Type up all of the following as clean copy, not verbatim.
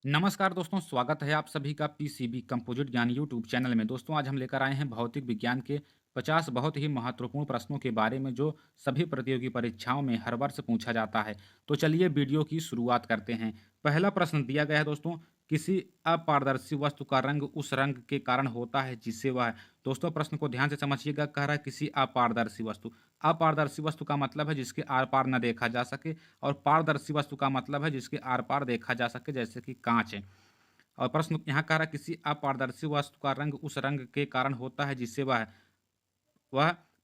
नमस्कार दोस्तों, स्वागत है आप सभी का पीसीबी कंपोजिट ज्ञान यूट्यूब चैनल में। दोस्तों, आज हम लेकर आए हैं भौतिक विज्ञान के 50 बहुत ही महत्वपूर्ण प्रश्नों के बारे में जो सभी प्रतियोगी परीक्षाओं में हर वर्ष पूछा जाता है। तो चलिए वीडियो की शुरुआत करते हैं। पहला प्रश्न दिया गया है दोस्तों, किसी अपारदर्शी वस्तु का रंग उस रंग के कारण होता है जिससे वह। दोस्तों, प्रश्न को ध्यान से समझिएगा। कह रहा है किसी अपारदर्शी वस्तु। अपारदर्शी वस्तु का मतलब है जिसके आर पार न देखा जा सके, और पारदर्शी वस्तु का मतलब है जिसके आर पार देखा जा सके, जैसे कि कांच है। और प्रश्न यहाँ कह रहा है किसी अपारदर्शी वस्तु का रंग उस रंग के कारण होता है जिससे वह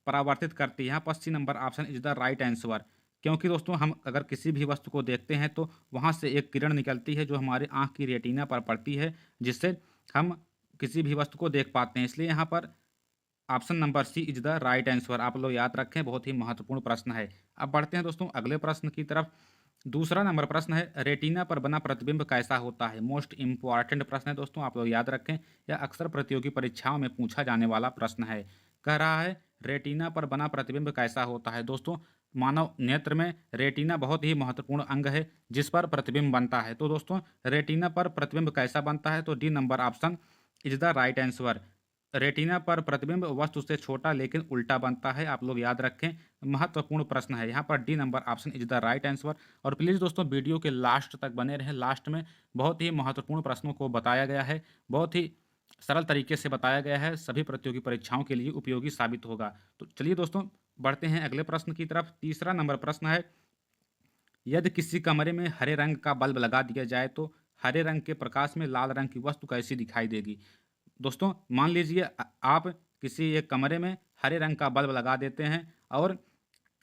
परावर्तित करती है। यहाँ पर C number option is the right answer. क्योंकि दोस्तों, हम अगर किसी भी वस्तु को देखते हैं तो वहाँ से एक किरण निकलती है जो हमारे आँख की रेटिना पर पड़ती है, जिससे हम किसी भी वस्तु को देख पाते हैं। इसलिए यहाँ पर option number C is the right answer. आप लोग याद रखें, बहुत ही महत्वपूर्ण प्रश्न है। अब बढ़ते हैं दोस्तों अगले प्रश्न की तरफ। दूसरा नंबर प्रश्न है, रेटिना पर बना प्रतिबिंब कैसा होता है। मोस्ट इंपॉर्टेंट प्रश्न है दोस्तों, आप लोग याद रखें। यह अक्सर प्रतियोगी परीक्षाओं में पूछा जाने वाला प्रश्न है। कह रहा है रेटिना पर बना प्रतिबिंब कैसा होता है। दोस्तों, मानव नेत्र में रेटिना बहुत ही महत्वपूर्ण अंग है जिस पर प्रतिबिंब बनता है। तो दोस्तों, रेटिना पर प्रतिबिंब कैसा बनता है, तो D number option is the right answer. Retina पर प्रतिबिंब वस्तु से छोटा लेकिन उल्टा बनता है। आप लोग याद रखें, महत्वपूर्ण प्रश्न है। यहाँ पर D number option is the right answer. और प्लीज़ दोस्तों, वीडियो के लास्ट तक बने रहें। लास्ट में बहुत ही महत्वपूर्ण प्रश्नों को बताया गया है, बहुत ही सरल तरीके से बताया गया है, सभी प्रतियोगी परीक्षाओं के लिए उपयोगी साबित होगा। तो चलिए दोस्तों, बढ़ते हैं अगले प्रश्न की तरफ। तीसरा नंबर प्रश्न है, यदि किसी कमरे में हरे रंग का बल्ब लगा दिया जाए तो हरे रंग के प्रकाश में लाल रंग की वस्तु कैसी दिखाई देगी। दोस्तों, मान लीजिए आप किसी एक कमरे में हरे रंग का बल्ब लगा देते हैं और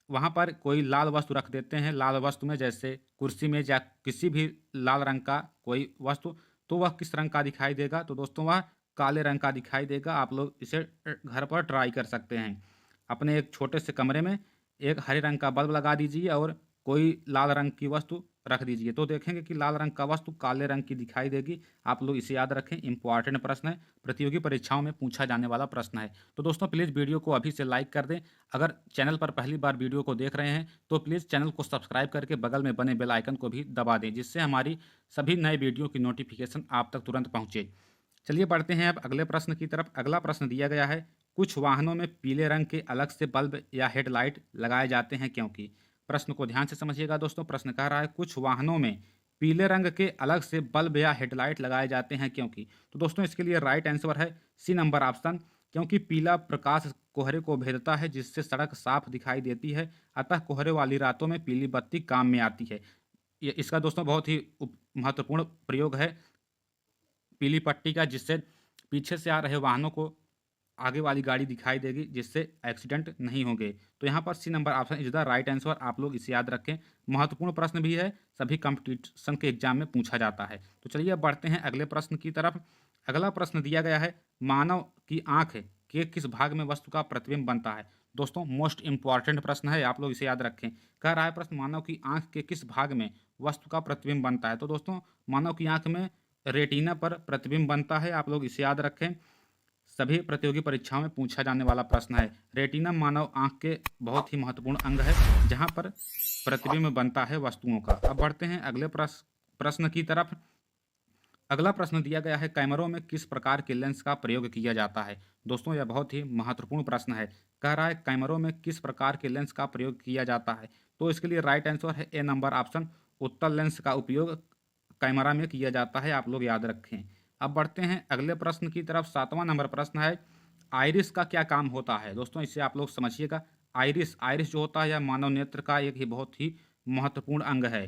वहाँ पर कोई लाल वस्तु रख देते हैं। लाल वस्तु में जैसे कुर्सी में या किसी भी लाल रंग का कोई वस्तु, तो वह किस रंग का दिखाई देगा, तो दोस्तों वह काले रंग का दिखाई देगा। आप लोग इसे घर पर ट्राई कर सकते हैं। अपने एक छोटे से कमरे में एक हरे रंग का बल्ब लगा दीजिए और कोई लाल रंग की वस्तु रख दीजिए, तो देखेंगे कि लाल रंग का वस्तु काले रंग की दिखाई देगी। आप लोग इसे याद रखें, इंपॉर्टेंट प्रश्न है, प्रतियोगी परीक्षाओं में पूछा जाने वाला प्रश्न है। तो दोस्तों, प्लीज़ वीडियो को अभी से लाइक कर दें। अगर चैनल पर पहली बार वीडियो को देख रहे हैं तो प्लीज़ चैनल को सब्सक्राइब करके बगल में बने बेल आइकन को भी दबा दें, जिससे हमारी सभी नए वीडियो की नोटिफिकेशन आप तक तुरंत पहुँचे। चलिए बढ़ते हैं अब अगले प्रश्न की तरफ। अगला प्रश्न दिया गया है, कुछ वाहनों में पीले रंग के अलग से बल्ब या हेडलाइट लगाए जाते हैं क्योंकि। प्रश्न को ध्यान से समझिएगा दोस्तों। प्रश्न कह रहा है कुछ वाहनों में पीले रंग के अलग से बल्ब या हेडलाइट लगाए जाते हैं क्योंकि। तो दोस्तों, इसके लिए राइट आंसर है सी नंबर ऑप्शन। क्योंकि पीला प्रकाश कोहरे को भेदता है जिससे सड़क साफ दिखाई देती है, अतः कोहरे वाली रातों में पीली बत्ती काम में आती है। ये इसका दोस्तों बहुत ही महत्वपूर्ण प्रयोग है पीली पट्टी का, जिससे पीछे से आ रहे वाहनों को आगे वाली गाड़ी दिखाई देगी, जिससे एक्सीडेंट नहीं होंगे। तो यहाँ पर C number option is the right answer. आप लोग इसे याद रखें, महत्वपूर्ण प्रश्न भी है, सभी कंपटीशन के एग्जाम में पूछा जाता है। तो चलिए अब बढ़ते हैं अगले प्रश्न की तरफ। अगला प्रश्न दिया गया है, मानव की आंख के किस भाग में वस्तु का प्रतिबिंब बनता है। दोस्तों, मोस्ट इंपॉर्टेंट प्रश्न है, आप लोग इसे याद रखें। कह रहा है प्रश्न, मानव की आंख के किस भाग में वस्तु का प्रतिबिंब बनता है। तो दोस्तों, मानव की आंख में रेटिना पर प्रतिबिंब बनता है। आप लोग इसे याद रखें, सभी प्रतियोगी परीक्षाओं में पूछा जाने वाला प्रश्न है। रेटिना मानव आंख के बहुत ही महत्वपूर्ण अंग है जहां पर प्रतिबिंब बनता है वस्तुओं का। अब बढ़ते हैं अगले प्रश्न की तरफ। अगला प्रश्न दिया गया है, कैमरों में किस प्रकार के लेंस का प्रयोग किया जाता है। दोस्तों, यह बहुत ही महत्वपूर्ण प्रश्न है। कह रहा है कैमरों में किस प्रकार के लेंस का प्रयोग किया जाता है। तो इसके लिए राइट आंसर है ए नंबर ऑप्शन। उत्तल लेंस का उपयोग कैमरा में किया जाता है। आप लोग याद रखें। अब बढ़ते हैं अगले प्रश्न की तरफ। 7वां नंबर प्रश्न है, आइरिस का क्या काम होता है। दोस्तों, इसे आप लोग समझिएगा। आइरिस आइरिस जो होता है यह मानव नेत्र का एक ही बहुत ही महत्वपूर्ण अंग है।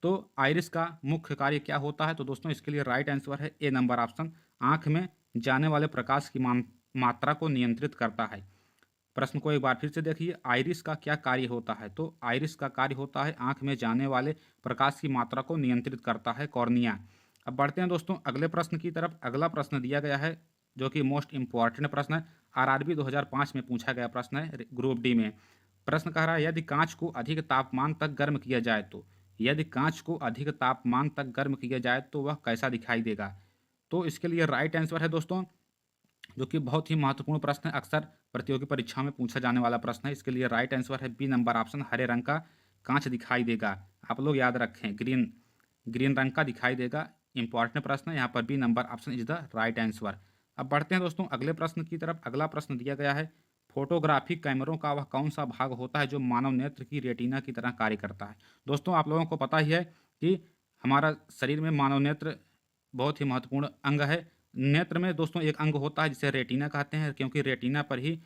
तो आइरिस का मुख्य कार्य क्या होता है, तो दोस्तों इसके लिए राइट आंसर है ए नंबर ऑप्शन। आंख में जाने वाले प्रकाश की मात्रा को नियंत्रित करता है। प्रश्न को एक बार फिर से देखिए, आइरिस का क्या कार्य होता है। तो आइरिस का कार्य होता है आंख में जाने वाले प्रकाश की मात्रा को नियंत्रित करता है, कॉर्निया। अब बढ़ते हैं दोस्तों अगले प्रश्न की तरफ। अगला प्रश्न दिया गया है जो कि मोस्ट इंपॉर्टेंट प्रश्न है, आरआरबी 2005 में पूछा गया प्रश्न है, ग्रुप डी में। प्रश्न कह रहा है, यदि कांच को अधिक तापमान तक गर्म किया जाए तो। यदि कांच को अधिक तापमान तक गर्म किया जाए तो वह कैसा दिखाई देगा। तो इसके लिए राइट आंसर है दोस्तों, जो कि बहुत ही महत्वपूर्ण प्रश्न है, अक्सर प्रतियोगी परीक्षा में पूछा जाने वाला प्रश्न है। इसके लिए राइट आंसर है बी नंबर ऑप्शन, हरे रंग का कांच दिखाई देगा। आप लोग याद रखें, ग्रीन ग्रीन रंग का दिखाई देगा। इंपॉर्टेंट प्रश्न है, यहाँ पर B number option is the right answer. अब बढ़ते हैं दोस्तों अगले प्रश्न की तरफ। अगला प्रश्न दिया गया है, फोटोग्राफिक कैमरों का वह कौन सा भाग होता है जो मानव नेत्र की रेटिना की तरह कार्य करता है। दोस्तों आप लोगों को पता ही है कि हमारा शरीर में मानव नेत्र बहुत ही महत्वपूर्ण अंग है। नेत्र में दोस्तों एक अंग होता है जिसे रेटिना कहते हैं, क्योंकि रेटिना पर ही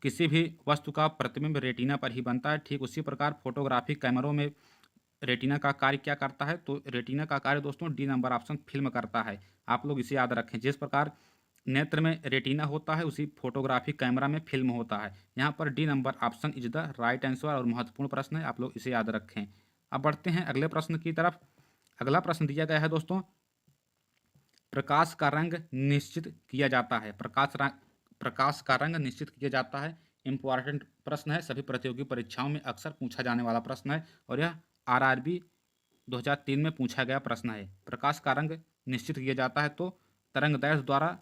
किसी भी वस्तु का प्रतिबिंब रेटिना पर ही बनता है। ठीक उसी प्रकार फोटोग्राफिक कैमरों में रेटिना का कार्य क्या करता है, तो रेटिना का कार्य दोस्तों डी नंबर ऑप्शन फिल्म करता है। आप लोग इसे याद रखें, जिस प्रकार नेत्र में रेटिना होता है उसी फोटोग्राफिक कैमरा में फिल्म होता है। यहाँ पर D number option is the right answer और महत्वपूर्ण प्रश्न है, आप लोग इसे याद रखें। अब बढ़ते हैं अगले प्रश्न की तरफ। अगला प्रश्न दिया गया है दोस्तों, प्रकाश का रंग निश्चित किया जाता है। प्रकाश का रंग निश्चित किया जाता है। इंपॉर्टेंट प्रश्न है, सभी प्रतियोगी परीक्षाओं में अक्सर पूछा जाने वाला प्रश्न है और यह आरआरबी 2003 में पूछा गया प्रश्न है। प्रकाश का रंग निश्चित किया जाता है, तो तरंगदैर्घ्य द्वारा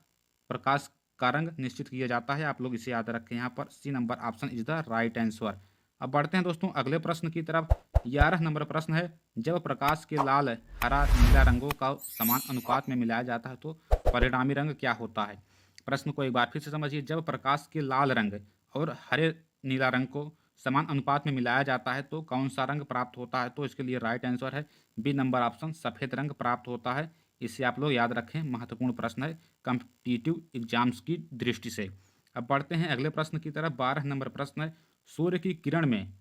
प्रकाश का रंग निश्चित किया जाता है। आप लोग इसे याद रखें, यहाँ पर C number option is the right answer. अब बढ़ते हैं दोस्तों अगले प्रश्न की तरफ। 11 नंबर प्रश्न है, जब प्रकाश के लाल हरा नीला रंगों का समान अनुपात में मिलाया जाता है तो परिणामी रंग क्या होता है। प्रश्न को एक बार फिर से समझिए, जब प्रकाश के लाल रंग और हरे नीला रंग को समान अनुपात में मिलाया जाता है तो कौन सा रंग प्राप्त होता है, तो इसके लिए राइट आंसर है बी नंबर ऑप्शन, सफ़ेद रंग प्राप्त होता है। इसे आप लोग याद रखें, महत्वपूर्ण प्रश्न है कॉम्पिटिटिव एग्जाम्स की दृष्टि से। अब बढ़ते हैं अगले प्रश्न की तरफ। 12 नंबर प्रश्न है, सूर्य की किरण में,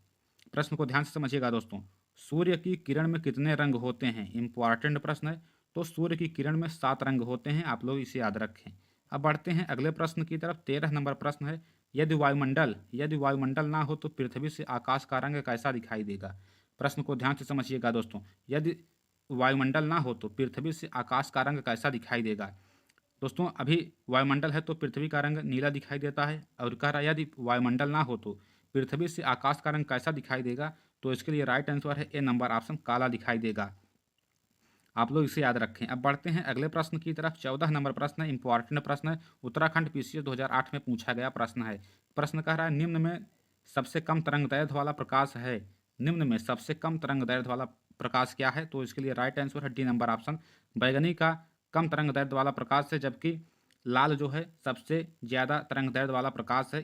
प्रश्न को ध्यान से समझिएगा दोस्तों, सूर्य की किरण में कितने रंग होते हैं। इंपॉर्टेंट प्रश्न है, तो सूर्य की किरण में 7 रंग होते हैं, आप लोग इसे याद रखें। अब बढ़ते हैं अगले प्रश्न की तरफ। 13 नंबर प्रश्न है, यदि वायुमंडल ना हो तो पृथ्वी से आकाश का रंग कैसा दिखाई देगा। प्रश्न को ध्यान से समझिएगा दोस्तों, यदि वायुमंडल ना हो तो पृथ्वी से आकाश का रंग कैसा दिखाई देगा। दोस्तों अभी वायुमंडल है तो पृथ्वी का रंग नीला दिखाई देता है, और कह रहा है यदि वायुमंडल ना हो तो पृथ्वी से आकाश का रंग कैसा दिखाई देगा, तो इसके लिए राइट आंसर है ए नंबर ऑप्शन, काला दिखाई देगा। आप लोग इसे याद रखें। अब बढ़ते हैं अगले प्रश्न की तरफ। 14 नंबर प्रश्न है, इंपॉर्टेंट प्रश्न है, उत्तराखंड पीसीएस 2008 में पूछा गया प्रश्न है। प्रश्न कह रहा है, निम्न में सबसे कम तरंगदैर्घ्य वाला प्रकाश है, निम्न में सबसे कम तरंगदैर्घ्य वाला प्रकाश क्या है, तो इसके लिए राइट आंसर है डी नंबर ऑप्शन, बैगनी का कम तरंगदैर्घ्य वाला प्रकाश है, जबकि लाल जो है सबसे ज़्यादा तरंगदैर्घ्य वाला प्रकाश है।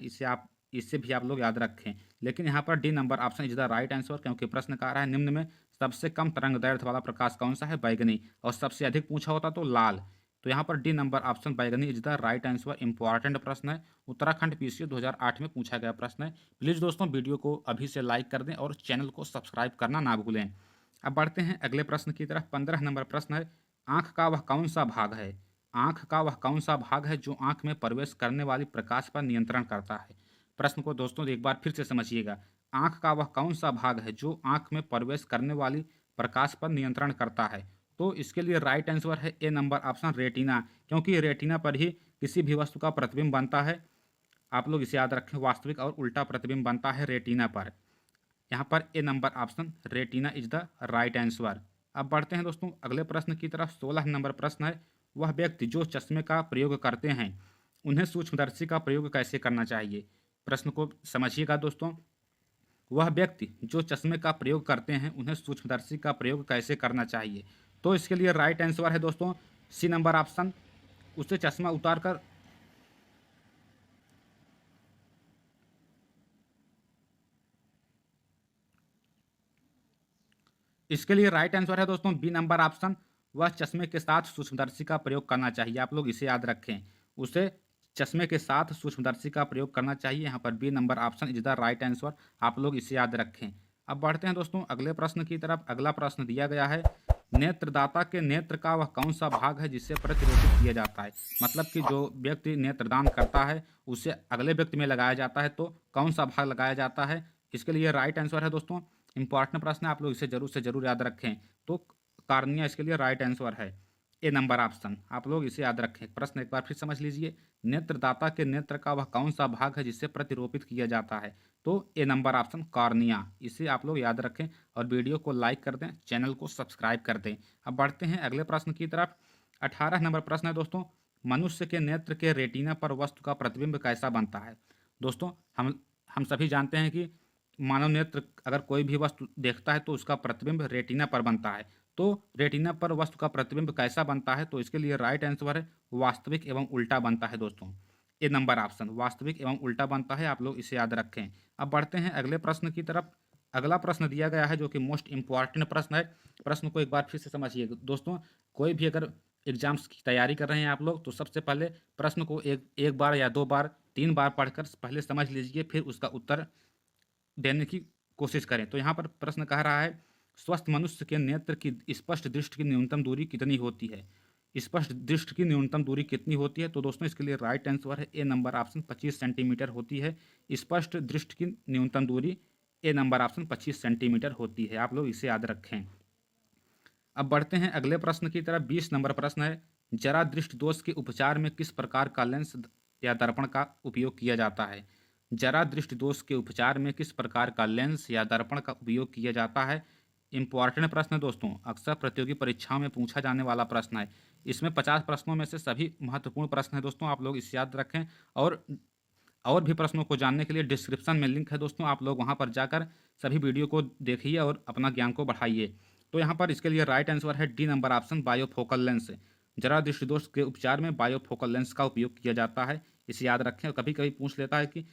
इससे भी आप लोग याद रखें। लेकिन यहाँ पर D number option is the right answer, क्योंकि प्रश्न कह रहा है निम्न में सबसे कम तरंगदैर्घ्य वाला प्रकाश कौन सा है, बैगनी, और सबसे अधिक पूछा होता तो लाल। तो यहाँ पर डी नंबर ऑप्शन बैगनी is the right answer. Important प्रश्न है, उत्तराखंड पीसीएस 2008 में पूछा गया प्रश्न है। प्लीज़ दोस्तों वीडियो को अभी से लाइक कर दें और चैनल को सब्सक्राइब करना ना भूलें। अब बढ़ते हैं अगले प्रश्न की तरफ। 15 नंबर प्रश्न है, आँख का वह कौन सा भाग है, आँख का वह कौन सा भाग है जो आँख में प्रवेश करने वाली प्रकाश पर नियंत्रण करता है। प्रश्न को दोस्तों एक बार फिर से समझिएगा, आँख का वह कौन सा भाग है जो आँख में प्रवेश करने वाली प्रकाश पर नियंत्रण करता है, तो इसके लिए राइट आंसर है ए नंबर ऑप्शन, रेटिना, क्योंकि रेटिना पर ही किसी भी वस्तु का प्रतिबिंब बनता है। आप लोग इसे याद रखें, वास्तविक और उल्टा प्रतिबिंब बनता है रेटिना पर। यहाँ पर A number option, retina is the right answer. अब बढ़ते हैं दोस्तों अगले प्रश्न की तरफ। 16 नंबर प्रश्न है, वह व्यक्ति जो चश्मे का प्रयोग करते हैं उन्हें सूक्ष्मदर्शी का प्रयोग कैसे करना चाहिए। प्रश्न को समझिएगा दोस्तों, वह व्यक्ति जो चश्मे का प्रयोग करते हैं उन्हें सूक्ष्मदर्शी का प्रयोग कैसे करना चाहिए, तो इसके लिए राइट आंसर है दोस्तों सी नंबर ऑप्शन, उसे चश्मा उतार कर इसके लिए राइट आंसर है दोस्तों बी नंबर ऑप्शन, वह चश्मे के साथ सूक्ष्मदर्शी का प्रयोग करना चाहिए। आप लोग इसे याद रखें, उसे चश्मे के साथ सूक्ष्मदर्शी का प्रयोग करना चाहिए। यहाँ पर B number option is the right answer, आप लोग इसे याद रखें। अब बढ़ते हैं दोस्तों अगले प्रश्न की तरफ। अगला प्रश्न दिया गया है, नेत्रदाता के नेत्र का वह कौन सा भाग है जिससे प्रतिरोपित किया जाता है। मतलब कि जो व्यक्ति नेत्रदान करता है उसे अगले व्यक्ति में लगाया जाता है, तो कौन सा भाग लगाया जाता है, इसके लिए राइट आंसर है दोस्तों, इंपॉर्टेंट प्रश्न है, आप लोग इसे जरूर से जरूर याद रखें, तो कार्निया इसके लिए राइट आंसर है ए नंबर ऑप्शन। आप लोग इसे याद रखें। प्रश्न एक बार फिर समझ लीजिए, नेत्रदाता के नेत्र का वह कौन सा भाग है जिससे प्रतिरोपित किया जाता है, तो ए नंबर ऑप्शन, कार्निया। इसे आप लोग याद रखें और वीडियो को लाइक कर दें, चैनल को सब्सक्राइब कर दें। अब बढ़ते हैं अगले प्रश्न की तरफ। 18 नंबर प्रश्न है दोस्तों, मनुष्य के नेत्र के रेटिना पर वस्तु का प्रतिबिंब कैसा बनता है। दोस्तों हम सभी जानते हैं कि मानव नेत्र अगर कोई भी वस्तु देखता है तो उसका प्रतिबिंब रेटिना पर बनता है। तो रेटिना पर वस्तु का प्रतिबिंब कैसा बनता है? तो इसके लिए राइट आंसर है वास्तविक एवं उल्टा बनता है दोस्तों। ए नंबर ऑप्शन वास्तविक एवं उल्टा बनता है, आप लोग इसे याद रखें। अब बढ़ते हैं अगले प्रश्न की तरफ। अगला प्रश्न दिया गया है जो कि मोस्ट इंपॉर्टेंट प्रश्न है। प्रश्न को एक बार फिर से समझिए दोस्तों। कोई भी अगर एग्जाम्स की तैयारी कर रहे हैं आप लोग, तो सबसे पहले प्रश्न को एक एक बार या 2 बार 3 बार पढ़कर पहले समझ लीजिए, फिर उसका उत्तर देने की कोशिश करें। तो यहाँ पर प्रश्न कह रहा है, स्वस्थ मनुष्य के नेत्र की स्पष्ट दृष्टि की न्यूनतम दूरी कितनी होती है? स्पष्ट दृष्टि की न्यूनतम दूरी कितनी होती है? तो दोस्तों इसके लिए राइट आंसर है ए नंबर ऑप्शन 25 सेंटीमीटर होती है। स्पष्ट दृष्टि की न्यूनतम दूरी ए नंबर ऑप्शन 25 सेंटीमीटर होती है, आप लोग इसे याद रखें। अब बढ़ते हैं अगले प्रश्न की तरफ। 20 नंबर प्रश्न है, जरा दृष्टि दोष के उपचार में किस प्रकार का लेंस या दर्पण का उपयोग किया जाता है? जरा दृष्टि दोष के उपचार में किस प्रकार का लेंस या दर्पण का उपयोग किया जाता है? इंपॉर्टेंट प्रश्न है दोस्तों, अक्सर प्रतियोगी परीक्षाओं में पूछा जाने वाला प्रश्न है। इसमें 50 प्रश्नों में से सभी महत्वपूर्ण प्रश्न है दोस्तों, आप लोग इसे याद रखें। और भी प्रश्नों को जानने के लिए डिस्क्रिप्शन में लिंक है दोस्तों, आप लोग वहां पर जाकर सभी वीडियो को देखिए और अपना ज्ञान को बढ़ाइए। तो यहाँ पर इसके लिए राइट आंसर है डी नंबर ऑप्शन बायोफोकल लेंस। जरा दृष्टि दोष के उपचार में बायोफोकल लेंस का उपयोग किया जाता है, इसे याद रखें। कभी कभी पूछ लेता है कि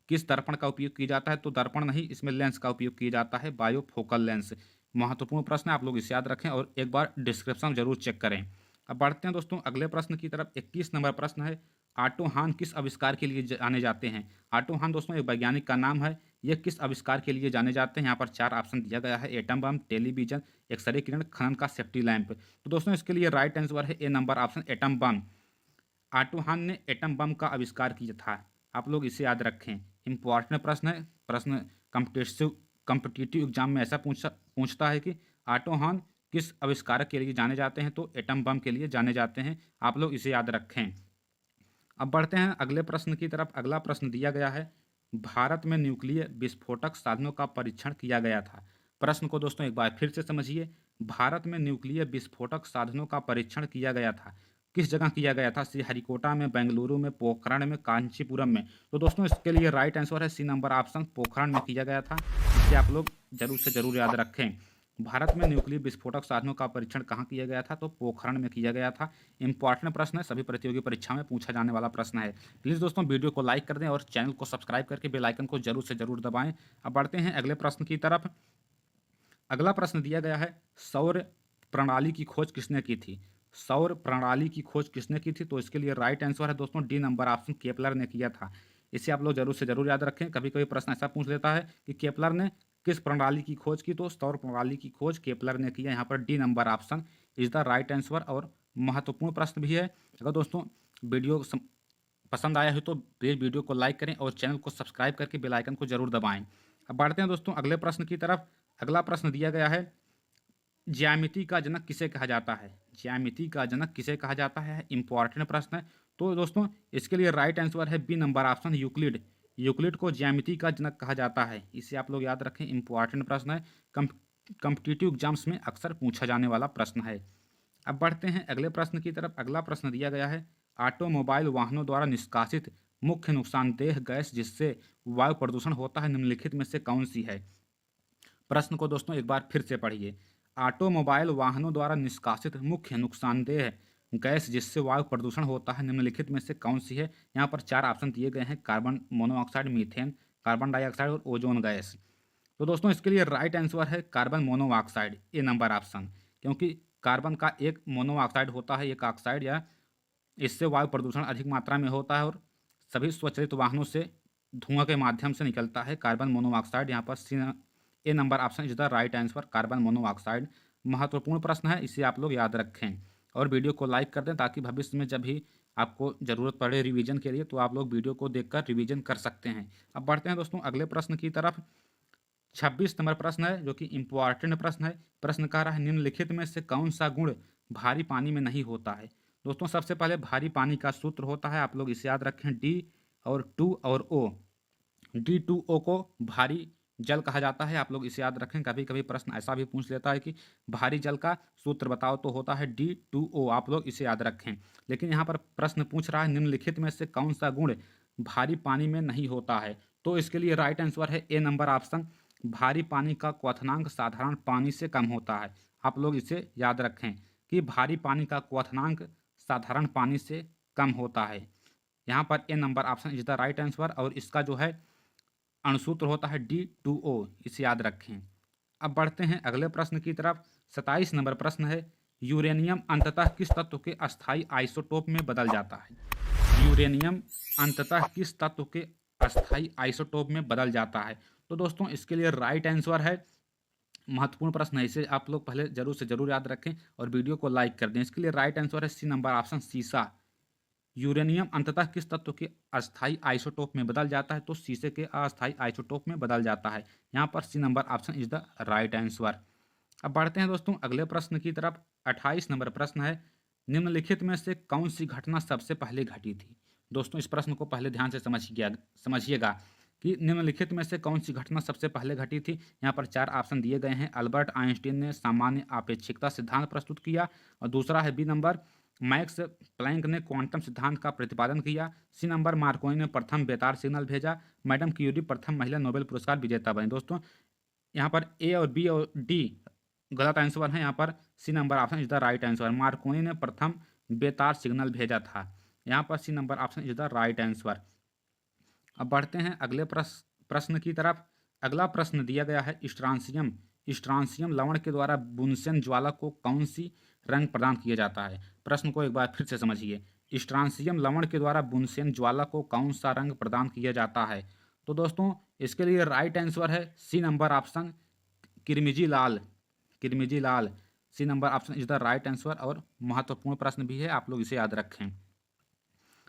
किस दर्पण का उपयोग किया जाता है, तो दर्पण नहीं, इसमें लेंस का उपयोग किया जाता है, बायोफोकल लेंस। महत्वपूर्ण प्रश्न है, आप लोग इसे याद रखें और एक बार डिस्क्रिप्शन जरूर चेक करें। अब बढ़ते हैं दोस्तों अगले प्रश्न की तरफ। 21 नंबर प्रश्न है, ऑटो हान किस आविष्कार के लिए जाने जाते हैं? ऑटो हान दोस्तों एक वैज्ञानिक का नाम है। ये किस आविष्कार के लिए जाने जाते हैं? यहाँ पर 4 ऑप्शन दिया गया है, एटम बम, टेलीविजन, एक्सरे किरण, खनन का सेफ्टी लैंप। तो दोस्तों इसके लिए राइट आंसर है A number option atom bomb. Otto Hahn ने एटम बम का आविष्कार किया था, आप लोग इसे याद रखें। इंपॉर्टेंट प्रश्न है। प्रश्न कॉम्पिटिटिव एग्जाम में ऐसा पूछता है कि ऑटो हान किस आविष्कारक के लिए जाने जाते हैं? तो एटम बम के लिए जाने जाते हैं, आप लोग इसे याद रखें। अब बढ़ते हैं अगले प्रश्न की तरफ। अगला प्रश्न दिया गया है, भारत में न्यूक्लियर विस्फोटक साधनों का परीक्षण किया गया था। प्रश्न को दोस्तों एक बार फिर से समझिए। भारत में न्यूक्लियर विस्फोटक साधनों का परीक्षण किया गया था, किस जगह किया गया था? श्रीहरिकोटा में, बेंगलुरु में, पोखरण में, कांचीपुरम में। तो दोस्तों इसके लिए राइट आंसर है सी नंबर ऑप्शन पोखरण में किया गया था, इसे आप लोग जरूर से जरूर याद रखें। भारत में न्यूक्लियर विस्फोटक साधनों का परीक्षण कहाँ किया गया था? तो पोखरण में किया गया था। इंपॉर्टेंट प्रश्न है, सभी प्रतियोगी परीक्षा में पूछा जाने वाला प्रश्न है। प्लीज़ दोस्तों वीडियो को लाइक कर दें और चैनल को सब्सक्राइब करके बेल आइकन को जरूर से जरूर दबाएं। अब बढ़ते हैं अगले प्रश्न की तरफ। अगला प्रश्न दिया गया है, सौर प्रणाली की खोज किसने की थी? सौर प्रणाली की खोज किसने की थी? तो इसके लिए राइट आंसर है दोस्तों डी नंबर ऑप्शन केपलर ने किया था, इसे आप लोग जरूर से जरूर याद रखें। कभी कभी प्रश्न ऐसा पूछ लेता है कि केपलर ने किस प्रणाली की खोज की? तो सौर प्रणाली की खोज केपलर ने किया, यहाँ पर D number option is the right answer. और महत्वपूर्ण प्रश्न भी है। अगर दोस्तों वीडियो पसंद आया हो तो प्लीज़ वीडियो को लाइक करें और चैनल को सब्सक्राइब करके बेल आइकन को जरूर दबाएं। अब बढ़ते हैं दोस्तों अगले प्रश्न की तरफ। अगला प्रश्न दिया गया है, ज्यामिति का जनक किसे कहा जाता है? ज्यामिति का जनक किसे कहा जाता है? इंपॉर्टेंट प्रश्न है। तो दोस्तों इसके लिए राइट आंसर है B number option Euclid. Euclid को ज्यामिति का जनक कहा जाता है, इसे आप लोग याद रखें। इंपॉर्टेंट प्रश्न है, कॉम्पिटिटिव एग्जाम्स में अक्सर पूछा जाने वाला प्रश्न है। अब बढ़ते हैं अगले प्रश्न की तरफ। अगला प्रश्न दिया गया है, ऑटोमोबाइल वाहनों द्वारा निष्कासित मुख्य नुकसानदेह गैस जिससे वायु प्रदूषण होता है निम्नलिखित में से कौन सी है? प्रश्न को दोस्तों एक बार फिर से पढ़िए। ऑटोमोबाइल वाहनों द्वारा निष्कासित मुख्य नुकसानदेह गैस जिससे वायु प्रदूषण होता है निम्नलिखित में से कौन सी है? यहाँ पर 4 ऑप्शन दिए गए हैं, carbon monoxide, methane, carbon dioxide और ओजोन गैस। तो दोस्तों इसके लिए राइट आंसर है कार्बन मोनोऑक्साइड, ए नंबर ऑप्शन। क्योंकि कार्बन का एक मोनोऑक्साइड होता है, एक ऑक्साइड, या इससे वायु प्रदूषण अधिक मात्रा में होता है और सभी स्वचालित वाहनों से धुआं के माध्यम से निकलता है कार्बन मोनोऑक्साइड। यहाँ पर A number option is the right answer, carbon monoxide. महत्वपूर्ण प्रश्न है, इसे आप लोग याद रखें और वीडियो को लाइक कर दें ताकि भविष्य में जब भी आपको ज़रूरत पड़े रिवीजन के लिए तो आप लोग वीडियो को देखकर रिवीजन कर सकते हैं। अब बढ़ते हैं दोस्तों अगले प्रश्न की तरफ। 26 नंबर प्रश्न है जो कि इंपॉर्टेंट प्रश्न है। प्रश्न कह रहा है, निम्नलिखित में से कौन सा गुण भारी पानी में नहीं होता है? दोस्तों सबसे पहले भारी पानी का सूत्र होता है, आप लोग इसे याद रखें, डी और 2 और ओ। D2O को भारी जल कहा जाता है, आप लोग इसे याद रखें। कभी कभी प्रश्न ऐसा भी पूछ लेता है कि भारी जल का सूत्र बताओ, तो होता है D2O, आप लोग इसे याद रखें। लेकिन यहाँ पर प्रश्न पूछ रहा है, निम्नलिखित में से कौन सा गुण भारी पानी में नहीं होता है? तो इसके लिए राइट आंसर है ए नंबर ऑप्शन, भारी पानी का क्वथनांक साधारण पानी से कम होता है। आप लोग इसे याद रखें कि भारी पानी का क्वथनांक साधारण पानी से कम होता है। यहाँ पर A number option is the right answer और इसका जो है अणुसूत्र होता है D2O, इसे याद रखें। अब बढ़ते हैं अगले प्रश्न की तरफ। 27 नंबर प्रश्न है, यूरेनियम अंततः किस तत्व के अस्थायी आइसोटोप में बदल जाता है? यूरेनियम अंततः किस तत्व के अस्थायी आइसोटोप में बदल जाता है? तो दोस्तों इसके लिए राइट आंसर है, महत्वपूर्ण प्रश्न है, इसे आप लोग पहले जरूर से जरूर याद रखें और वीडियो को लाइक कर दें। इसके लिए राइट आंसर है सी नंबर ऑप्शन सीसा। यूरेनियम अंततः किस तत्व के अस्थायी आइसोटोप में बदल जाता है? तो शीशे के अस्थायी आइसोटोप में बदल जाता है। यहाँ पर C number option is the right answer. अब बढ़ते हैं दोस्तों अगले प्रश्न की तरफ। 28 नंबर प्रश्न है, निम्नलिखित में से कौन सी घटना सबसे पहले घटी थी? दोस्तों इस प्रश्न को पहले ध्यान से समझिएगा कि निम्नलिखित में से कौन सी घटना सबसे पहले घटी थी। यहाँ पर 4 ऑप्शन दिए गए हैं। अल्बर्ट आइंस्टीन ने सामान्य आपेक्षिकता सिद्धांत प्रस्तुत किया, और दूसरा है बी नंबर, मैक्स प्लैंक ने क्वांटम सिद्धांत का प्रतिपादन किया। सी नंबर, मार्कोनी ने प्रथम बेतार सिग्नल भेजा। मैडम क्यूरी प्रथम महिला नोबेल पुरस्कार विजेता बनी। दोस्तों यहाँ पर ए और बी और डी गलत आंसर है। यहाँ पर C number option is the right answer. Marconi ने प्रथम बेतार सिग्नल भेजा था। यहाँ पर C number option is the right answer. अब बढ़ते हैं अगले प्रश्न की तरफ। अगला प्रश्न दिया गया है, स्ट्रांसियम स्ट्रांसियम लवण के द्वारा बुनसेन ज्वाला को कौन सी रंग प्रदान किया जाता है? प्रश्न को एक बार फिर से समझिए। स्ट्रांसियम लवण के द्वारा बुनसेन ज्वाला को कौन सा रंग प्रदान किया जाता है? तो दोस्तों इसके लिए राइट आंसर है सी नंबर ऑप्शन, किरमिजी लाल। किरमिजी लाल, C number option is the right answer और महत्वपूर्ण प्रश्न भी है, आप लोग इसे याद रखें।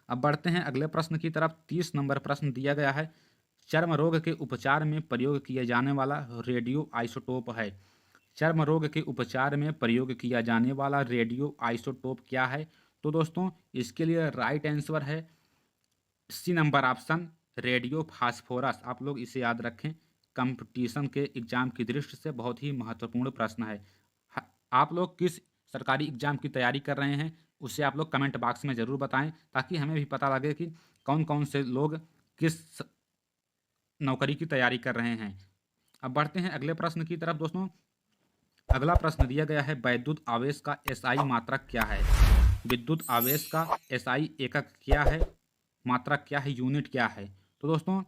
अब बढ़ते हैं अगले प्रश्न की तरफ। 30 नंबर प्रश्न दिया गया है, चर्म रोग के उपचार में प्रयोग किया जाने वाला रेडियो आइसोटोप है। चर्म रोग के उपचार में प्रयोग किया जाने वाला रेडियो आइसोटोप क्या है? तो दोस्तों इसके लिए राइट आंसर है C number option, radio phosphorus. आप लोग इसे याद रखें, कंपटीशन के एग्जाम की दृष्टि से बहुत ही महत्वपूर्ण प्रश्न है। आप लोग किस सरकारी एग्जाम की तैयारी कर रहे हैं उसे आप लोग कमेंट बॉक्स में ज़रूर बताएं, ताकि हमें भी पता लगे कि कौन कौन से लोग किस नौकरी की तैयारी कर रहे हैं। अब बढ़ते हैं अगले प्रश्न की तरफ। दोस्तों अगला प्रश्न दिया गया है, वैद्युत आवेश का एसआई मात्रक क्या है? विद्युत आवेश का एसआई एकक क्या है, मात्रक क्या है, यूनिट क्या है? तो दोस्तों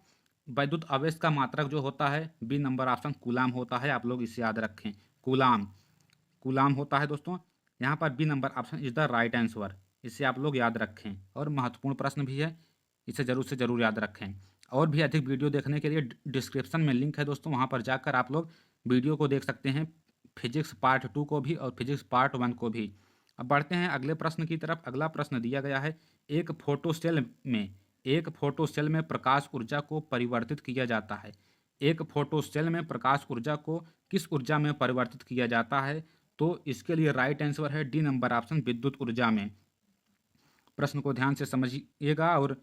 वैद्युत आवेश का मात्रक जो होता है बी नंबर ऑप्शन कूलाम होता है। आप लोग इसे याद रखें, कूलाम कूलाम होता है। दोस्तों यहाँ पर B number option is the right answer, इसे आप लोग याद रखें और महत्वपूर्ण प्रश्न भी है, इसे जरूर से जरूर याद रखें। और भी अधिक वीडियो देखने के लिए डिस्क्रिप्शन में लिंक है दोस्तों, वहाँ पर जाकर आप लोग वीडियो को देख सकते हैं, फिजिक्स पार्ट 2 को भी और फिजिक्स पार्ट 1 को भी। अब बढ़ते हैं अगले प्रश्न की तरफ। अगला प्रश्न दिया गया है, एक फोटो सेल में प्रकाश ऊर्जा को परिवर्तित किया जाता है। एक फोटो सेल में प्रकाश ऊर्जा को किस ऊर्जा में परिवर्तित किया जाता है? तो इसके लिए राइट आंसर है डी नंबर ऑप्शन, विद्युत ऊर्जा में। प्रश्न को ध्यान से समझिएगा और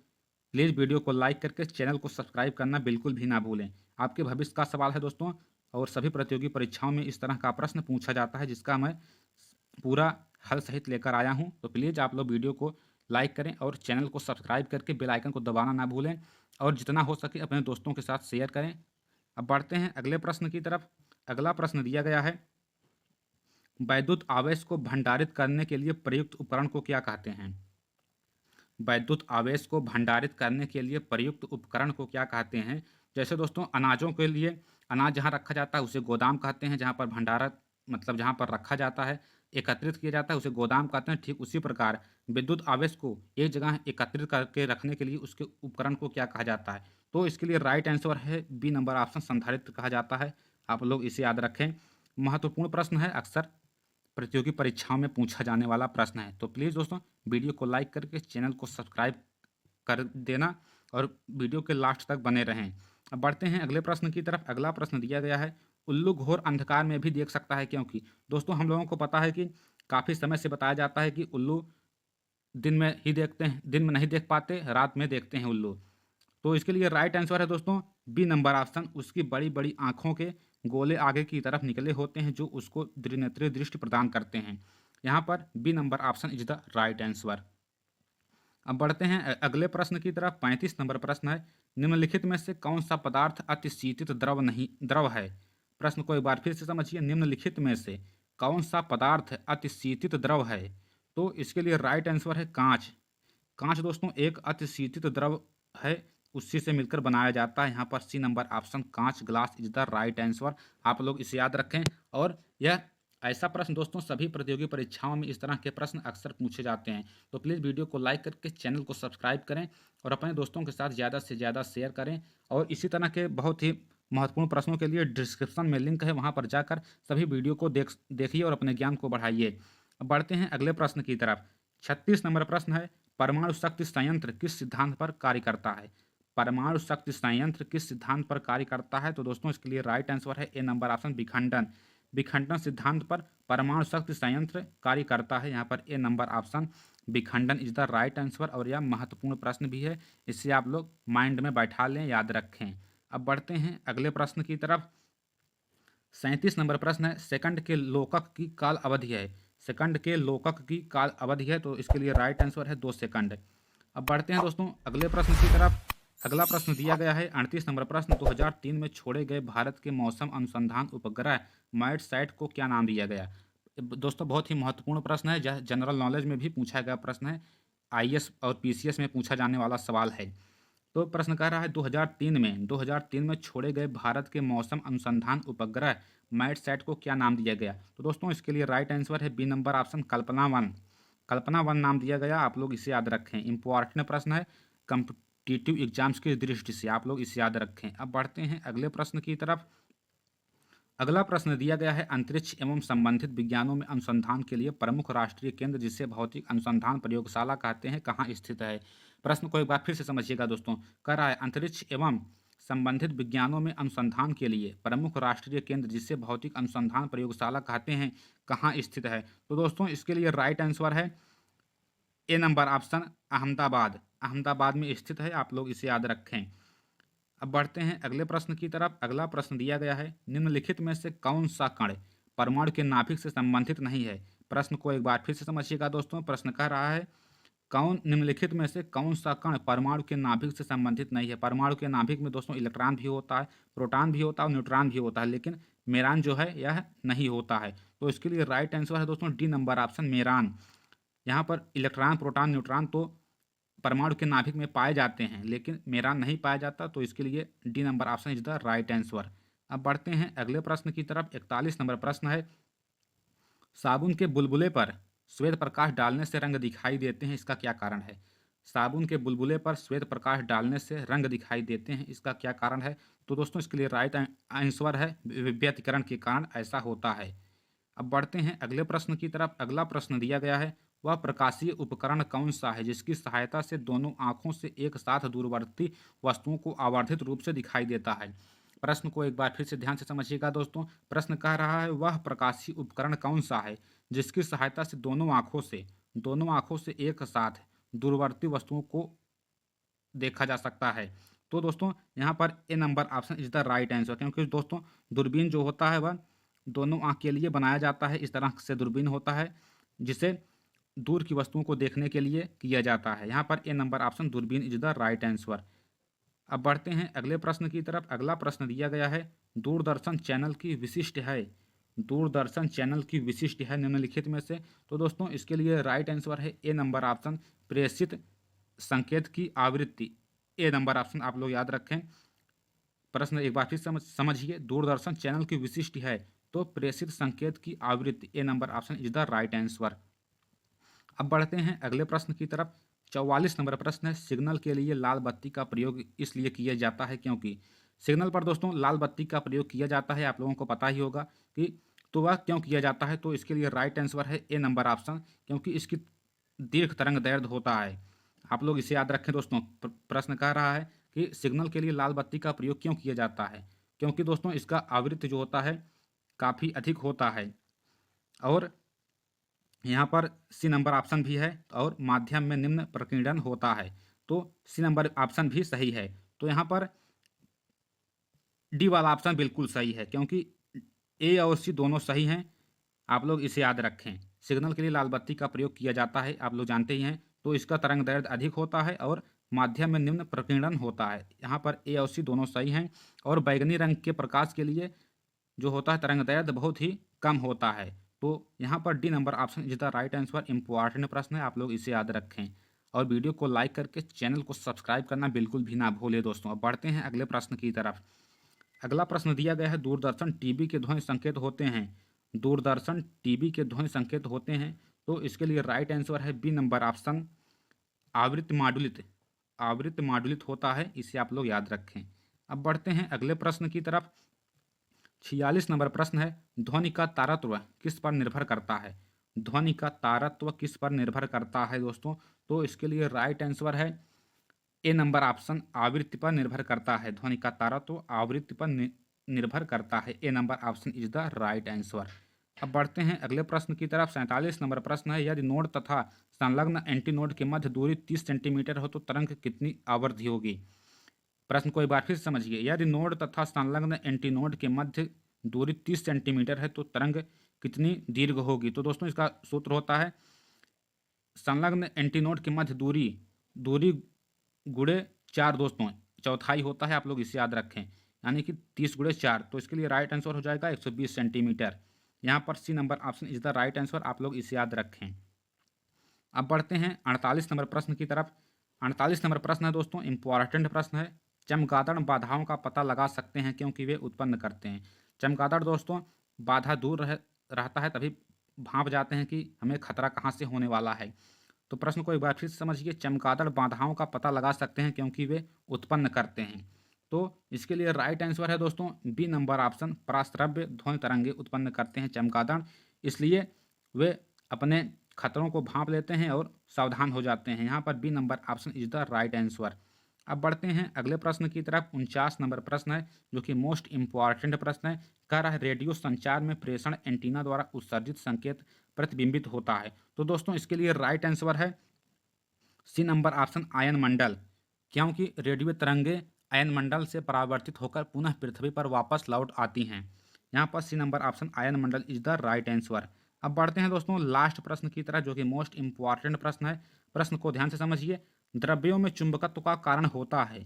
प्लीज़ वीडियो को लाइक करके चैनल को सब्सक्राइब करना बिल्कुल भी ना भूलें। आपके भविष्य का सवाल है दोस्तों, और सभी प्रतियोगी परीक्षाओं में इस तरह का प्रश्न पूछा जाता है, जिसका मैं पूरा हल सहित लेकर आया हूं। तो प्लीज़ आप लोग वीडियो को लाइक करें और चैनल को सब्सक्राइब करके बेल आइकन को दबाना ना भूलें, और जितना हो सके अपने दोस्तों के साथ शेयर करें। अब बढ़ते हैं अगले प्रश्न की तरफ। अगला प्रश्न दिया गया है, वैद्युत आवेश को भंडारित करने के लिए प्रयुक्त उपकरण को क्या कहते हैं? वैद्युत आवेश को भंडारित करने के लिए प्रयुक्त उपकरण को क्या कहते हैं? जैसे दोस्तों अनाजों के लिए, अनाज जहाँ रखा जाता है उसे गोदाम कहते हैं, जहाँ पर भंडारण मतलब जहाँ पर रखा जाता है, एकत्रित किया जाता है, उसे गोदाम कहते हैं। ठीक उसी प्रकार विद्युत आवेश को एक जगह एकत्रित करके रखने के लिए उसके उपकरण को क्या कहा जाता है? तो इसके लिए राइट आंसर है बी नंबर ऑप्शन, संधारित्र कहा जाता है। आप लोग इसे याद रखें, महत्वपूर्ण प्रश्न है, अक्सर प्रतियोगी परीक्षाओं में पूछा जाने वाला प्रश्न है। तो प्लीज़ दोस्तों वीडियो को लाइक करके चैनल को सब्सक्राइब कर देना और वीडियो के लास्ट तक बने रहें। अब बढ़ते हैं अगले प्रश्न की तरफ। अगला प्रश्न दिया गया है, उल्लू घोर अंधकार में भी देख सकता है क्योंकि? दोस्तों हम लोगों को पता है कि काफ़ी समय से बताया जाता है कि उल्लू दिन में ही देखते हैं, दिन में नहीं देख पाते, रात में देखते हैं उल्लू। तो इसके लिए राइट आंसर है दोस्तों बी नंबर ऑप्शन, उसकी बड़ी बड़ी आँखों के गोले आगे की तरफ निकले होते हैं जो उसको त्रिनेत्रीय दृष्टि प्रदान करते हैं। यहाँ पर B number option is the right answer. अब बढ़ते हैं अगले प्रश्न की तरफ। 35 नंबर प्रश्न है, निम्नलिखित में से कौन सा पदार्थ अतिशीतित द्रव है? प्रश्न को एक बार फिर से समझिए, निम्नलिखित में से कौन सा पदार्थ अतिशीतित द्रव है? तो इसके लिए राइट आंसर है कांच। कांच दोस्तों एक अतिशीतित द्रव है, उसी से मिलकर बनाया जाता है। यहाँ पर सी नंबर ऑप्शन कांच, glass is the right answer. आप लोग इसे याद रखें। और यह ऐसा प्रश्न दोस्तों सभी प्रतियोगी परीक्षाओं में इस तरह के प्रश्न अक्सर पूछे जाते हैं। तो प्लीज़ वीडियो को लाइक करके चैनल को सब्सक्राइब करें और अपने दोस्तों के साथ ज़्यादा से ज़्यादा शेयर करें। और इसी तरह के बहुत ही महत्वपूर्ण प्रश्नों के लिए डिस्क्रिप्शन में लिंक है, वहाँ पर जाकर सभी वीडियो को देखिए और अपने ज्ञान को बढ़ाइए। अब बढ़ते हैं अगले प्रश्न की तरफ। 36 नंबर प्रश्न है, परमाणु शक्ति संयंत्र किस सिद्धांत पर कार्य करता है? परमाणु शक्ति संयंत्र किस सिद्धांत पर कार्य करता है? तो दोस्तों इसके लिए राइट आंसर है ए नंबर ऑप्शन विखंडन। विखंडन सिद्धांत पर परमाणु शक्ति संयंत्र कार्य करता है। यहाँ पर ए नंबर ऑप्शन विखंडन इज द राइट आंसर। और यह महत्वपूर्ण प्रश्न भी है, इससे आप लोग माइंड में बैठा लें, याद रखें। अब बढ़ते हैं अगले प्रश्न की तरफ। 37 नंबर प्रश्न है, सेकंड के लोकक की काल अवधि है। सेकंड के लोकक की काल अवधि है, तो इसके लिए राइट आंसर है 2 सेकंड। अब बढ़ते हैं दोस्तों अगले प्रश्न की तरफ। अगला प्रश्न दिया गया है 38 नंबर प्रश्न, 2003 में छोड़े गए भारत के मौसम अनुसंधान उपग्रह मैटसैट को क्या नाम दिया गया? दोस्तों बहुत ही महत्वपूर्ण प्रश्न है, जनरल नॉलेज में भी पूछा गया प्रश्न है, आईएएस और पीसीएस में पूछा जाने वाला सवाल है। तो प्रश्न कह रहा है 2003 में छोड़े गए भारत के मौसम अनुसंधान उपग्रह मैटसैट को क्या नाम दिया गया? तो दोस्तों इसके लिए राइट आंसर है बी नंबर ऑप्शन कल्पना 1। कल्पना 1 नाम दिया गया, आप लोग इसे याद रखें। इंपॉर्टेंट प्रश्न है कॉम्पिटिटिव एग्जाम्स की दृष्टि से, आप लोग इसे याद रखें। अब बढ़ते हैं अगले प्रश्न की तरफ। अगला प्रश्न दिया गया है, अंतरिक्ष एवं संबंधित विज्ञानों में अनुसंधान के लिए प्रमुख राष्ट्रीय केंद्र जिसे भौतिक अनुसंधान प्रयोगशाला कहते हैं, कहाँ स्थित है? प्रश्न को एक बार फिर से समझिएगा दोस्तों। कह रहा है अंतरिक्ष एवं संबंधित विज्ञानों में अनुसंधान के लिए प्रमुख राष्ट्रीय केंद्र जिसे भौतिक अनुसंधान प्रयोगशाला कहते हैं, कहाँ स्थित है? तो दोस्तों इसके लिए राइट आंसर है A number option Ahmedabad. Ahmedabad में स्थित है, आप लोग इसे याद रखें। अब बढ़ते हैं अगले प्रश्न की तरफ। अगला प्रश्न दिया गया है, निम्नलिखित में से कौन सा कण परमाणु के नाभिक से संबंधित नहीं है? प्रश्न को एक बार फिर से समझिएगा दोस्तों। प्रश्न कह रहा है निम्नलिखित में से कौन सा कण परमाणु के नाभिक से संबंधित नहीं है? परमाणु के नाभिक में दोस्तों इलेक्ट्रॉन भी होता है, प्रोटॉन भी होता है और न्यूट्रॉन भी होता है, लेकिन मेरान जो है यह नहीं होता है। तो इसके लिए राइट आंसर है दोस्तों डी नंबर ऑप्शन मेरान। यहाँ पर इलेक्ट्रॉन, प्रोटॉन, न्यूट्रॉन तो परमाणु के नाभिक में पाए जाते हैं, लेकिन मेरान नहीं पाया जाता। तो इसके लिए D number option is the right answer. अब बढ़ते हैं अगले प्रश्न की तरफ। 41 नंबर प्रश्न है, साबुन के बुलबुले पर श्वेत प्रकाश डालने से रंग दिखाई देते हैं, इसका क्या कारण है? साबुन के बुलबुले पर श्वेत प्रकाश डालने से रंग दिखाई देते हैं, इसका क्या कारण है? तो दोस्तों इसके लिए राइट आंसर है विव्यतिकरण के कारण ऐसा होता है। अब बढ़ते हैं अगले प्रश्न की तरफ। अगला प्रश्न दिया गया है, वह प्रकाशीय उपकरण कौन सा है जिसकी सहायता से दोनों आंखों से एक साथ दूरवर्ती वस्तुओं को आवर्धित रूप से दिखाई देता है? प्रश्न को एक बार फिर से ध्यान से समझिएगा दोस्तों। प्रश्न कह रहा है वह प्रकाशीय उपकरण कौन सा है जिसकी सहायता से दोनों आंखों से एक साथ दूरवर्ती वस्तुओं को देखा जा सकता है? तो दोस्तों यहाँ पर A number option is the right answer, क्योंकि दोस्तों दूरबीन जो होता है वह दोनों आँख के लिए बनाया जाता है। इस तरह से दूरबीन होता है जिसे दूर की वस्तुओं को देखने के लिए किया जाता है। यहाँ पर ए नंबर ऑप्शन दूरबीन इज द राइट आंसर। अब बढ़ते हैं अगले प्रश्न की तरफ। अगला प्रश्न दिया गया है, दूरदर्शन चैनल की विशिष्ट है। दूरदर्शन चैनल की विशिष्ट है निम्नलिखित में से? तो दोस्तों इसके लिए राइट आंसर है ए नंबर ऑप्शन प्रेषित संकेत की आवृत्ति। ए नंबर ऑप्शन आप लोग याद रखें। प्रश्न एक बार फिर समझिए, दूरदर्शन चैनल की विशिष्ट है तो प्रेषित संकेत की आवृत्ति। A number option is the right answer. अब बढ़ते हैं अगले प्रश्न की तरफ। 44 नंबर प्रश्न है, सिग्नल के लिए लाल बत्ती का प्रयोग इसलिए किया जाता है क्योंकि? सिग्नल पर दोस्तों लाल बत्ती का प्रयोग किया जाता है, आप लोगों को पता ही होगा कि तो वह क्यों किया जाता है? तो इसके लिए राइट आंसर है ए नंबर ऑप्शन, क्योंकि इसकी दीर्घ तरंग दैर्ध्य होता है। आप लोग इसे याद रखें दोस्तों। प्रश्न कह रहा है कि सिग्नल के लिए लाल बत्ती का प्रयोग क्यों किया जाता है? क्योंकि दोस्तों इसका आवृत्ति जो होता है काफ़ी अधिक होता है। और यहाँ पर सी नंबर ऑप्शन भी है, और माध्यम में निम्न प्रकीर्णन होता है। तो सी नंबर ऑप्शन भी सही है। तो यहाँ पर डी वाला ऑप्शन बिल्कुल सही है, क्योंकि ए और सी दोनों सही हैं। आप लोग इसे याद रखें। सिग्नल के लिए लाल बत्ती का प्रयोग किया जाता है, आप लोग जानते ही हैं। तो इसका तरंग दैर्ध्य अधिक होता है और माध्यम में निम्न प्रकीर्णन होता है। यहाँ पर ए और सी दोनों सही हैं। और बैगनी रंग के प्रकाश के लिए जो होता है तरंग दैर्ध्य बहुत ही कम होता है। तो यहाँ पर D number option is the right answer. Important प्रश्न है, आप लोग इसे याद रखें और वीडियो को लाइक करके चैनल को सब्सक्राइब करना बिल्कुल भी ना भूलें दोस्तों। अब बढ़ते हैं अगले प्रश्न की तरफ। अगला प्रश्न दिया गया है, दूरदर्शन टीवी के ध्वनि संकेत होते हैं। दूरदर्शन टीवी के ध्वनि संकेत होते हैं, तो इसके लिए राइट आंसर है बी नंबर ऑप्शन आवृत्ति मॉड्यूलित। आवृत्ति मॉड्यूलित होता है, इसे आप लोग याद रखें। अब बढ़ते हैं अगले प्रश्न की तरफ। 46 नंबर प्रश्न है, ध्वनि का तारत्व किस पर निर्भर करता है। ध्वनि का तारत्व किस पर निर्भर करता है दोस्तों, तो इसके लिए राइट आंसर है ए नंबर ऑप्शन आवृत्ति पर निर्भर करता है। ध्वनि का तारत्व आवृत्ति पर निर्भर करता है। A number option is the right answer. अब बढ़ते हैं अगले प्रश्न की तरफ। 47 नंबर प्रश्न है, यदि नोड तथा संलग्न एंटी नोड के मध्य दूरी 30 सेंटीमीटर हो तो तरंग कितनी आवर्ती होगी। प्रश्न को एक बार फिर समझिए। यदि नोड तथा संलग्न एंटी नोड के मध्य दूरी 30 सेंटीमीटर है तो तरंग कितनी दीर्घ होगी। तो दोस्तों इसका सूत्र होता है संलग्न एंटी नोड के मध्य दूरी दूरी गुणे 4 दोस्तों, चौथाई होता है, आप लोग इसे याद रखें, यानी कि 30 गुणे 4। तो इसके लिए राइट आंसर हो जाएगा 120 सेंटीमीटर। यहाँ पर C number option is the right answer, आप लोग इसे याद रखें। अब बढ़ते हैं 48 नंबर प्रश्न की तरफ। 48 नंबर प्रश्न है दोस्तों, इंपॉर्टेंट प्रश्न है। चमगादड़ बाधाओं का पता लगा सकते हैं क्योंकि वे उत्पन्न करते हैं। चमगादड़ दोस्तों बाधा दूर रहता है तभी भांप जाते हैं कि हमें खतरा कहाँ से होने वाला है। तो प्रश्न को एक बार फिर समझिए। चमगादड़ बाधाओं का पता लगा सकते हैं क्योंकि वे उत्पन्न करते हैं। तो इसके लिए राइट आंसर है दोस्तों बी नंबर ऑप्शन, पराश्रव्य ध्वनि तरंगे उत्पन्न करते हैं चमगादड़, इसलिए वे अपने खतरों को भांप लेते हैं और सावधान हो जाते हैं। यहाँ पर B number option is the right answer. अब बढ़ते हैं अगले प्रश्न की तरफ। 49 नंबर प्रश्न है जो कि मोस्ट इंपॉर्टेंट प्रश्न है। कह रहा है रेडियो संचार में प्रेषण एंटीना द्वारा उत्सर्जित संकेत प्रतिबिंबित होता है। तो दोस्तों इसके लिए राइट आंसर है सी नंबर ऑप्शन आयन मंडल, क्योंकि रेडियो तरंगे आयन मंडल से परावर्तित होकर पुनः पृथ्वी पर वापस लौट आती हैं। यहाँ पर सी नंबर ऑप्शन आयन मंडल इज द राइट आंसर। अब बढ़ते हैं दोस्तों लास्ट प्रश्न की तरफ जो कि मोस्ट इंपॉर्टेंट प्रश्न है। प्रश्न को ध्यान से समझिए। द्रव्यों में चुंबकत्व का कारण होता है।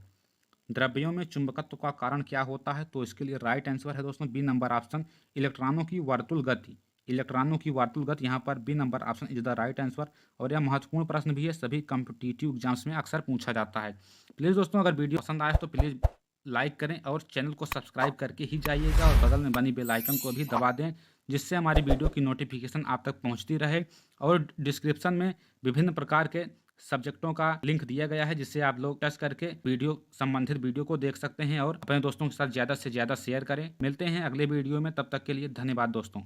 द्रव्यों में चुंबकत्व का कारण क्या होता है, तो इसके लिए राइट आंसर है दोस्तों बी नंबर ऑप्शन इलेक्ट्रॉनों की वर्तुल गति। इलेक्ट्रॉनों की वर्तुल गति, यहाँ पर B number option is the right answer. और यह महत्वपूर्ण प्रश्न भी है, सभी कॉम्पिटिटिव एग्जाम्स में अक्सर पूछा जाता है। प्लीज़ दोस्तों अगर वीडियो पसंद आए तो प्लीज़ लाइक करें और चैनल को सब्सक्राइब करके ही जाइएगा और बगल में बनी बेल आइकन को भी दबा दें, जिससे हमारी वीडियो की नोटिफिकेशन आप तक पहुंचती रहे। और डिस्क्रिप्शन में विभिन्न प्रकार के सब्जेक्टों का लिंक दिया गया है, जिससे आप लोग टच करके वीडियो संबंधित वीडियो को देख सकते हैं और अपने दोस्तों के साथ ज़्यादा से ज़्यादा शेयर करें। मिलते हैं अगले वीडियो में, तब तक के लिए धन्यवाद दोस्तों।